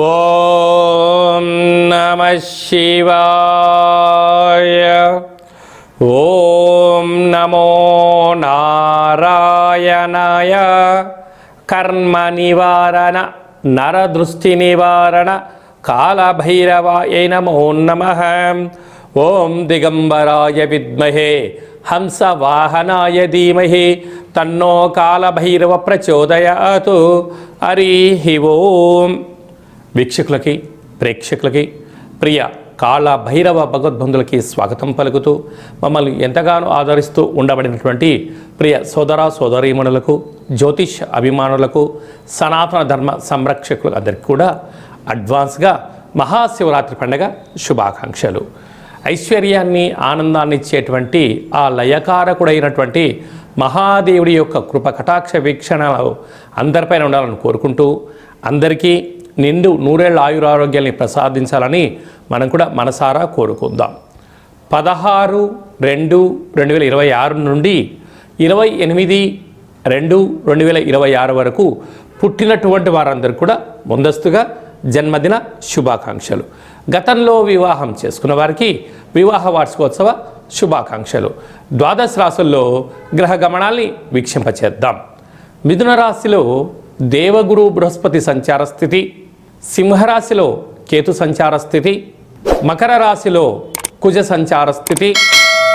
ఓం నమః శివాయ. ఓం నమో నారాయణాయ. కర్మ నివారణ నరదృష్టి నివారణ కాళభైరవాయ నమో నమః. ఓం దిగంబరాయ విద్మహే హంసవాహనాయ ధీమహి తన్నో కాళభైరవ ప్రచోదయాతు. హరి ఓం. వీక్షకులకి ప్రేక్షకులకి ప్రియ కాళభైరవ భగవద్బంధులకి స్వాగతం పలుకుతూ మమ్మల్ని ఎంతగానో ఆదరిస్తూ ఉండబడినటువంటి ప్రియ సోదర సోదరీమణులకు, జ్యోతిష్ అభిమానులకు, సనాతన ధర్మ సంరక్షకులకు అందరికీ కూడా అడ్వాన్స్గా మహాశివరాత్రి పండుగ శుభాకాంక్షలు. ఐశ్వర్యాన్ని ఆనందాన్ని ఇచ్చేటువంటి ఆ లయకారకుడైనటువంటి మహాదేవుడి యొక్క కృప కటాక్ష వీక్షణలు అందరిపైన ఉండాలని కోరుకుంటూ అందరికీ నిండు నూరేళ్ల ఆయురారోగ్యాన్ని ప్రసాదించాలని మనం కూడా మనసారా కోరుకుందాం. 16/2/2026 నుండి 28/2/2026 వరకు పుట్టినటువంటి వారందరూ కూడా ముందస్తుగా జన్మదిన శుభాకాంక్షలు. గతంలో వివాహం చేసుకున్న వారికి వివాహ వార్షికోత్సవ శుభాకాంక్షలు. ద్వాదశ రాశుల్లో గ్రహ గమనాల్ని వీక్షింపచేద్దాం. మిథున రాశిలో దేవగురు బృహస్పతి సంచార స్థితి, సింహరాశిలో కేతు సంచార స్థితి, మకర రాశిలో కుజ సంచార స్థితి,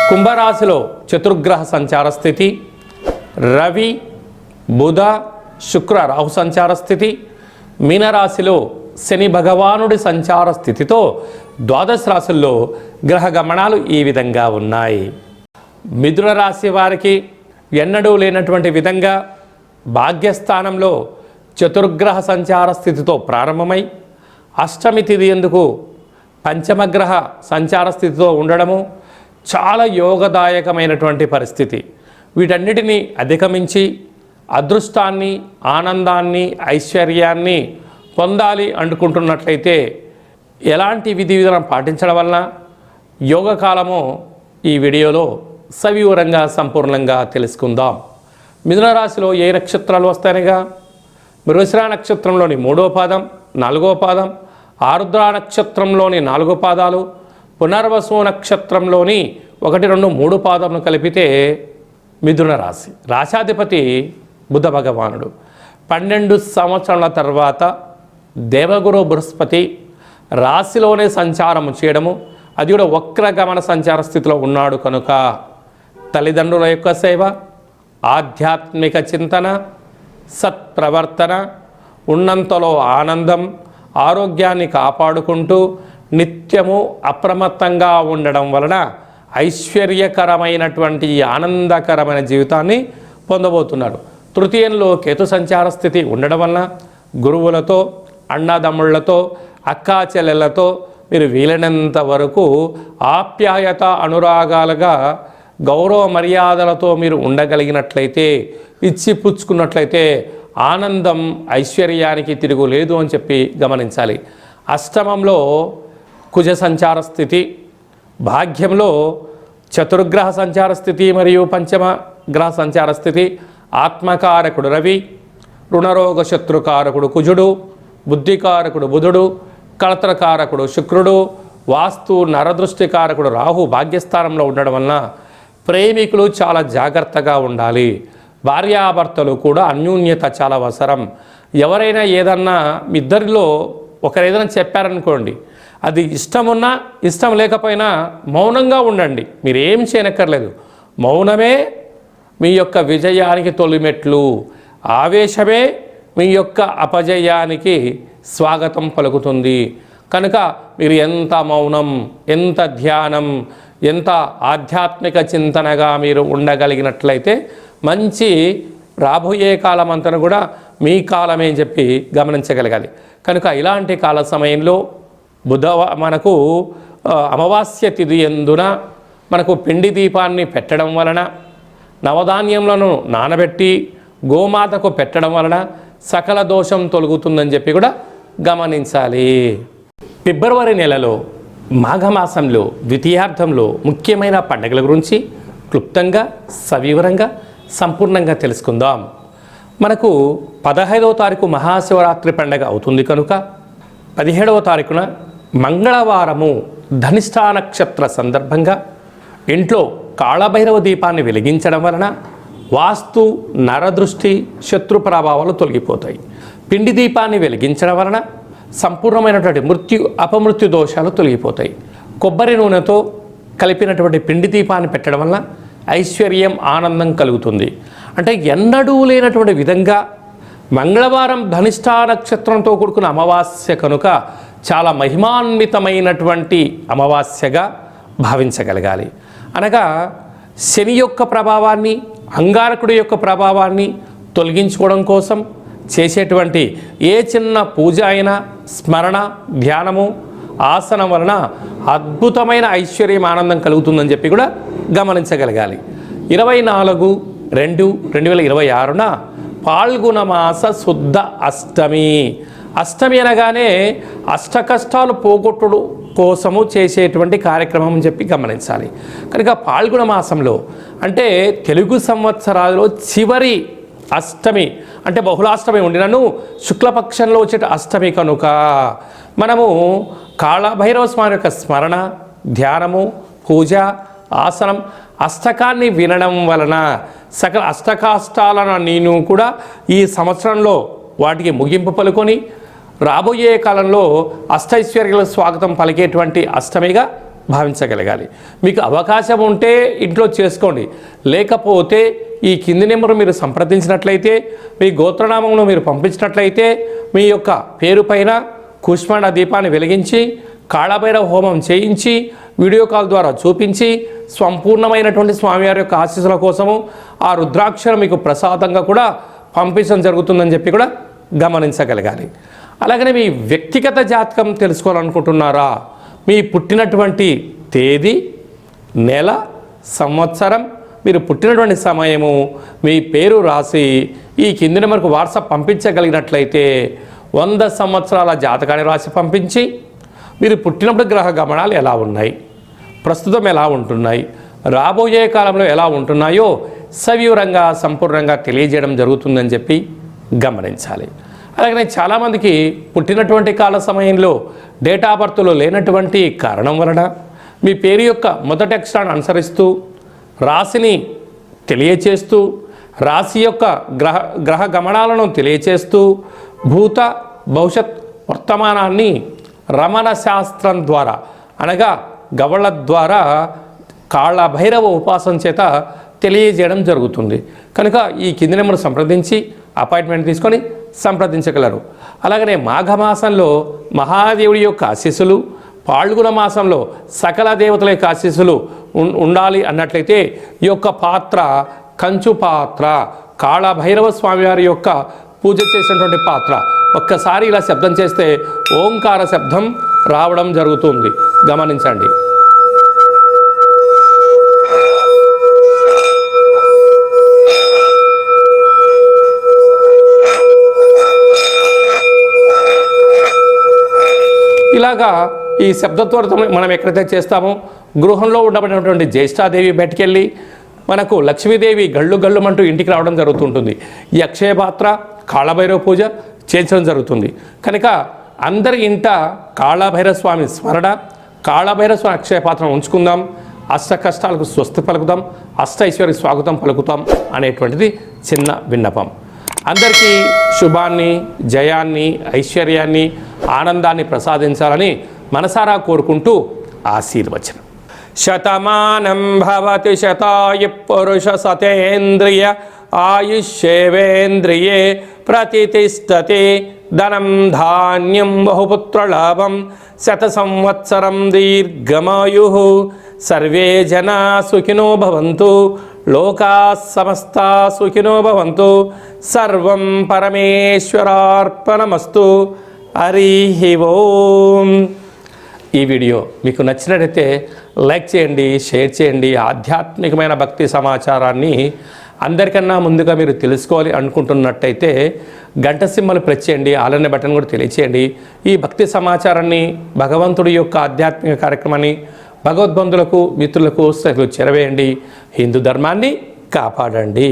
కుంభరాశిలో చతుర్గ్రహ సంచార స్థితి, రవి బుధ శుక్ర రాహు సంచార స్థితి, మీనరాశిలో శని భగవానుడి సంచార స్థితితో ద్వాదశ రాశుల్లో గ్రహ గమనాలు ఈ విధంగా ఉన్నాయి. మిథున రాశి వారికి ఎన్నడూ లేనటువంటి విధంగా భాగ్యస్థానంలో చతుర్గ్రహ సంచార స్థితితో ప్రారంభమై అష్టమి తిథి ఎందుకు పంచమగ్రహ సంచార స్థితితో ఉండడము చాలా యోగదాయకమైనటువంటి పరిస్థితి. వీటన్నిటినీ అధిగమించి అదృష్టాన్ని, ఆనందాన్ని, ఐశ్వర్యాన్ని పొందాలి అనుకుంటున్నట్లయితే ఎలాంటి విధి విధానం పాటించడం వలన యోగకాలమో ఈ వీడియోలో సవివరంగా సంపూర్ణంగా తెలుసుకుందాం. మిథున రాశిలో ఏ నక్షత్రాలు వస్తాయనగా మృగశిర నక్షత్రంలోని 3వ పాదం, 4వ పాదం, ఆరుద్ర నక్షత్రంలోని 4 పాదాలు, పునర్వసు నక్షత్రంలోని 1, 2, 3 పాదములు కలిపితే మిథున రాశి. రాశాధిపతి బుధ భగవానుడు. 12 సంవత్సరాల తర్వాత దేవగురు బృహస్పతి రాశిలోనే సంచారము చేయడము, అది కూడా వక్రగమన సంచార స్థితిలో ఉన్నాడు కనుక తల్లిదండ్రుల యొక్క సేవ, ఆధ్యాత్మిక చింతన, సత్ప్రవర్తన, ఉన్నంతలో ఆనందం, ఆరోగ్యాన్ని కాపాడుకుంటూ నిత్యము అప్రమత్తంగా ఉండడం వలన ఐశ్వర్యకరమైనటువంటి ఆనందకరమైన జీవితాన్ని పొందబోతున్నాడు. తృతీయంలో కేతు సంచార స్థితి ఉండడం వలన గురువులతో, అన్నదమ్ముళ్లతో, అక్కా చెల్లెళ్లతో మీరు వీలైనంత వరకు ఆప్యాయత అనురాగాలుగా గౌరవ మర్యాదలతో మీరు ఉండగలిగినట్లయితే, ఇచ్చి పుచ్చుకున్నట్లయితే ఆనందం ఐశ్వర్యానికి తిరుగులేదు అని చెప్పి గమనించాలి. అష్టమంలో కుజ సంచార స్థితి, భాగ్యంలో చతుర్గ్రహ సంచార స్థితి మరియు పంచమ గ్రహ సంచార స్థితి. ఆత్మకారకుడు రవి, రుణరోగ శత్రుకారకుడు కుజుడు, బుద్ధికారకుడు బుధుడు, కళత్రకారకుడు శుక్రుడు, వాస్తు నరదృష్టికారకుడు రాహు భాగ్యస్థానంలో ఉండడం వలన ప్రేమికులు చాలా జాగ్రత్తగా ఉండాలి. భార్యాభర్తలు కూడా అన్యోన్యత చాలా అవసరం. ఎవరైనా ఏదన్నా మీ ఇద్దరిలో ఒకరు ఏదైనా చెప్పారనుకోండి, అది ఇష్టమున్నా ఇష్టం లేకపోయినా మౌనంగా ఉండండి. మీరు ఏం చేయనక్కర్లేదు. మౌనమే మీ యొక్క విజయానికి తొలిమెట్లు, ఆవేశమే మీ యొక్క అపజయానికి స్వాగతం పలుకుతుంది. కనుక మీరు ఎంత మౌనం, ఎంత ధ్యానం, ఎంత ఆధ్యాత్మిక చింతనగా మీరు ఉండగలిగినట్లయితే మంచి రాబోయే కాలం అంతా కూడా మీ కాలమే అని చెప్పి గమనించగలగాలి. కనుక ఇలాంటి కాల సమయంలో మనకు అమావాస్య తిథి ఎందున మనకు పిండి దీపాన్ని పెట్టడం వలన, నవధాన్యములను నానబెట్టి గోమాతకు పెట్టడం వలన సకల దోషం తొలగుతుందని చెప్పి కూడా గమనించాలి. ఫిబ్రవరి నెలలో మాఘమాసంలో ద్వితీయార్థంలో ముఖ్యమైన పండుగల గురించి క్లుప్తంగా సవివరంగా సంపూర్ణంగా తెలుసుకుందాం. మనకు 15వ తారీఖు మహాశివరాత్రి పండుగ అవుతుంది కనుక 17వ తారీఖున మంగళవారము ధనిష్ఠా నక్షత్ర సందర్భంగా ఇంట్లో కాళభైరవ దీపాన్ని వెలిగించడం వలన వాస్తు నరదృష్టి శత్రు ప్రభావాలు తొలగిపోతాయి. పిండి దీపాన్ని వెలిగించడం వలన సంపూర్ణమైనటువంటి మృత్యు అపమృత్యు దోషాలు తొలగిపోతాయి. కొబ్బరి నూనెతో కలిపినటువంటి పిండి దీపాన్ని పెట్టడం వల్ల ఐశ్వర్యం ఆనందం కలుగుతుంది. అంటే ఎన్నడూ లేనటువంటి విధంగా మంగళవారం ధనిష్ఠా నక్షత్రంతో కూడుకున్న అమావాస్య కనుక చాలా మహిమాన్వితమైనటువంటి అమావాస్యగా భావించగలగాలి. అనగా శని యొక్క ప్రభావాన్ని అంగారకుడి యొక్క ప్రభావాన్ని తొలగించుకోవడం కోసం చేసేటువంటి ఏ చిన్న పూజ అయినా స్మరణ ధ్యానము ఆసనం వలన అద్భుతమైన ఐశ్వర్యం ఆనందం కలుగుతుందని చెప్పి కూడా గమనించగలగాలి. 24/2/2026న పాల్గొన మాస శుద్ధ అష్టమి. అష్టమి అనగానే అష్ట కష్టాలు పోగొట్టుడు కోసము చేసేటువంటి కార్యక్రమం అని చెప్పి గమనించాలి. కనుక పాల్గొన మాసంలో అంటే తెలుగు సంవత్సరాలలో చివరి అష్టమి అంటే బహుళాష్టమి ఉండినను శుక్లపక్షంలో వచ్చే అష్టమి కనుక మనము కాళభైరవ స్వామి యొక్క స్మరణ ధ్యానము పూజ ఆసనం అష్టకాన్ని వినడం వలన సకల అష్టకాష్టాలను నేను కూడా ఈ సంవత్సరంలో వాటికి ముగింపు పలుకొని రాబోయే కాలంలో అష్టైశ్వర్యాల స్వాగతం పలికేటువంటి అష్టమిగా భావించగలగాలి. మీకు అవకాశం ఉంటే ఇంట్లో చేసుకోండి, లేకపోతే ఈ కింది నెంబరు మీరు సంప్రదించినట్లయితే మీ గోత్రనామంలో మీరు పంపించినట్లయితే మీ యొక్క పేరు పైన కుష్మాండ దీపాన్ని వెలిగించి కాళభైరవ హోమం చేయించి వీడియో కాల్ ద్వారా చూపించి సంపూర్ణమైనటువంటి స్వామివారి యొక్క ఆశీస్సుల కోసము ఆ రుద్రాక్షరం మీకు ప్రసాదంగా కూడా పంపించడం జరుగుతుందని చెప్పి కూడా గమనించగలగాలి. అలాగనే మీ వ్యక్తిగత జాతకం తెలుసుకోవాలనుకుంటున్నారా? మీ పుట్టినటువంటి తేదీ, నెల, సంవత్సరం, మీరు పుట్టినటువంటి సమయము, మీ పేరు రాసి ఈ కింది నెంబర్కు వాట్సాప్ పంపించగలిగినట్లయితే 100 సంవత్సరాల జాతకాన్ని రాసి పంపించి మీరు పుట్టినప్పుడు గ్రహ గమనాలు ఎలా ఉన్నాయి, ప్రస్తుతం ఎలా ఉంటున్నాయి, రాబోయే కాలంలో ఎలా ఉంటున్నాయో సవివరంగా సంపూర్ణంగా తెలియజేయడం జరుగుతుందని చెప్పి గమనించాలి. అలాగనే చాలామందికి పుట్టినటువంటి కాల సమయంలో డేట్ ఆఫ్ బర్త్లో లేనటువంటి కారణం వలన మీ పేరు యొక్క మొదటి అక్షరాన్ని అనుసరిస్తూ రాశిని తెలియచేస్తూ రాశి యొక్క గ్రహ గమనాలను తెలియచేస్తూ భూత భవిష్యత్ వర్తమానాన్ని రమణ శాస్త్రం ద్వారా అనగా గవళ ద్వారా కాళభైరవ ఉపాసన చేత తెలియజేయడం జరుగుతుంది. కనుక ఈ కింది నెంబర్ సంప్రదించి అపాయింట్మెంట్ తీసుకొని సంప్రదించగలరు. అలాగనే మాఘమాసంలో మహాదేవుడి యొక్క ఆశీస్సులు, పాల్గొన మాసంలో సకల దేవతల యొక్క ఆశీస్సులు ఉండాలి అన్నట్లయితే ఈ యొక్క పాత్ర కంచు పాత్ర, కాళభైరవ స్వామివారి యొక్క పూజ చేసినటువంటి పాత్ర ఒక్కసారి ఇలా శబ్దం చేస్తే ఓంకార శబ్దం రావడం జరుగుతుంది, గమనించండి. ఇలాగా ఈ శబ్దతో మనం ఎక్కడైతే చేస్తామో గృహంలో ఉండబడినటువంటి జ్యేష్ఠాదేవి బయటికెళ్ళి మనకు లక్ష్మీదేవి గళ్ళు గళ్ళుమంటూ ఇంటికి రావడం జరుగుతుంటుంది. ఈ అక్షయ పాత్ర కాళభైరవ పూజ చేయించడం జరుగుతుంది. కనుక అందరి ఇంట కాళభైరవ స్వామి స్మరణ, కాళభైరవ స్వామి అక్షయ పాత్రను ఉంచుకుందాం, అష్ట కష్టాలకు స్వస్తి పలుకుదాం, అష్ట ఐశ్వర్య స్వాగతం పలుకుతాం అనేటువంటిది చిన్న విన్నపం. అందరికీ శుభాన్ని, జయాన్ని, ఐశ్వర్యాన్ని, ఆనందాన్ని ప్రసాదించాలని మనసారా కోరుకుంటూ ఆశీర్వచనం. శతమానం భవతి శతాయు పురుష సతేంద్రియ ఆయుష్యేవేంద్రియే ప్రతిష్టతే ధనం ధాన్యం బహుపుత్రలాభం శత సంవత్సరం దీర్ఘమాయు. సర్వే జనా సుఖినో భవంతు, లోకా సమస్తా సుఖినో భవంతు. సర్వం పరమేశ్వరార్పణమస్తు. హరి ఓం. ఈ వీడియో మీకు నచ్చినట్లయితే లైక్ చేయండి, షేర్ చేయండి. ఆధ్యాత్మికమైన భక్తి సమాచారాన్ని అందరికన్నా ముందుగా మీరు తెలుసుకోవాలి అనుకుంటున్నట్టయితే గంట సింబల్ ప్రెస్ చేయండి, ఆలనే బటన్ కూడా తెలియచేయండి. ఈ భక్తి సమాచారాన్ని, భగవంతుడి యొక్క ఆధ్యాత్మిక కార్యక్రమాన్ని భగవద్బంధులకు, మిత్రులకు చేరవేయండి. హిందూ ధర్మాన్ని కాపాడండి.